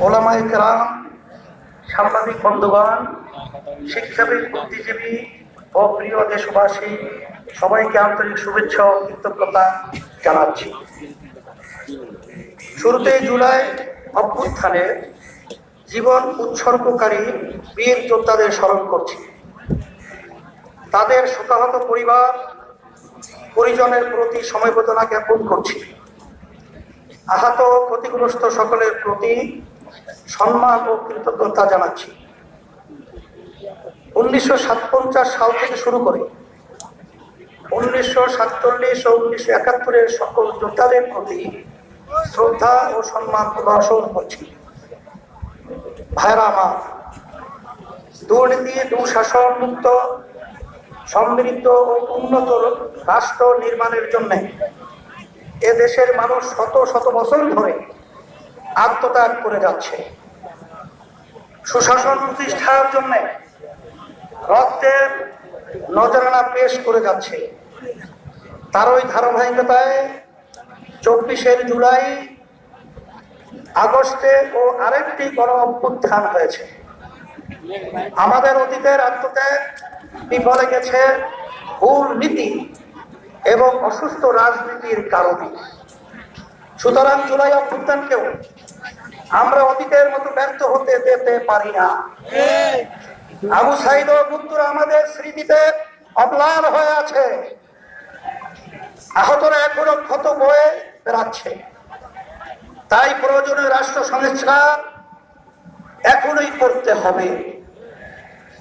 ওলামায়ে কেরাম, সাংবাদিক বন্ধুগণ, শিক্ষাবিদ, বুদ্ধিজীবী ও প্রিয় দেশবাসী, সবাইকে আন্তরিক শুভেচ্ছা ও কৃতজ্ঞতা জানাচ্ছি। শুরুতে জুলাই অভ্যুত্থানে জীবন উৎসর্গকারী বীর যোদ্ধাদের স্মরণ করছি। তাদের শোকাহত পরিবার পরিজনের প্রতি সমবেদনা জ্ঞাপন করছি। আহত ও ক্ষতিগ্রস্ত সকলের প্রতি সম্মান ও কৃতজ্ঞতা জানাচ্ছি। 1957 সাল থেকে শুরু করে 1947 ও 1971 সকল যোদ্ধাদের প্রতি শ্রদ্ধা ও সম্মান প্রদর্শন করছি। ভাইরা আমার, দুর্নীতি, দুঃশাসন মুক্ত, সমৃদ্ধ ও উন্নত রাষ্ট্র নির্মাণের জন্য এ দেশের মানুষ শত শত বছর ধরে আত্মত্যাগ করে যাচ্ছে। সুশাসন প্রতিষ্ঠার জন্য রক্তের নজরানা পেশ করে যাচ্ছে। তারই ধারাবাহিকতায় 24 জুলাই, আগস্টে ও আরেকটি গণ অভ্যুত্থান হয়েছে। আমাদের অতীতের আত্মত্যাগ বিফলে গেছে ভুল নীতি এবং অসুস্থ রাজনীতির কারণে। সুতরাং জুলাই অভ্যুত্থানকেও আমরা অতীতের মতো ব্যর্থ হতে দিতে পারি না। আবু সাঈদ ও বন্ধুরা আমাদের স্মৃতিতে অম্লান হয়ে আছে। আহতরা এখনো ক্ষত বয়ে বেড়াচ্ছে। তাই প্রয়োজনীয় রাষ্ট্র সংস্কার এখনই করতে হবে।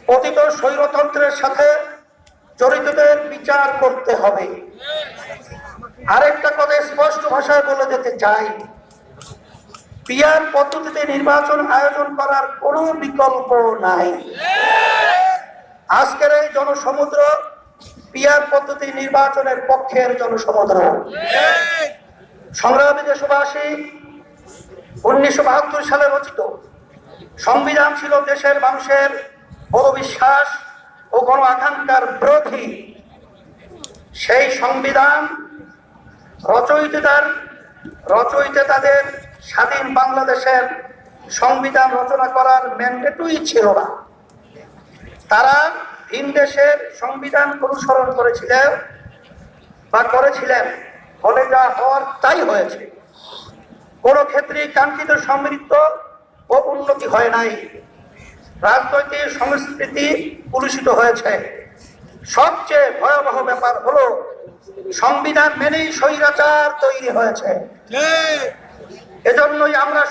পতিত স্বৈরতন্ত্রের সাথে জড়িতদের বিচার করতে হবে। আরেকটা কথা স্পষ্ট ভাষায় বলে যেতে চাই, পিআর পদ্ধতিতে নির্বাচন আয়োজন করার কোনো বিকল্প নাই। আজকের এই জনসমুদ্র পিআর পদ্ধতি নির্বাচনের পক্ষের জনসমুদ্র। সংগ্রামী দেশবাসী, 1972 সালে রচিত সংবিধান ছিল দেশের মানুষের বড় বিশ্বাস ও গণ আকাঙ্ক্ষার বিরোধী। সেই সংবিধান রচয়িতাদের স্বাধীন বাংলাদেশের সংবিধান রচনা করার ম্যান্ডেটই ছিল না। তারা ভিন দেশের সংবিধান অনুসরণ করেছিলেন, ফলে যা হওয়ার তাই হয়েছে। কোন ক্ষেত্রে কাঙ্ক্ষিত সমৃদ্ধ ও উন্নতি হয় নাই। রাজনৈতিক সংস্কৃতি কলুষিত হয়েছে। সবচেয়ে ভয়াবহ ব্যাপার হলো সংবিধান মেনেই স্বৈরাচার তৈরি হয়েছে। এজন্যই আমরা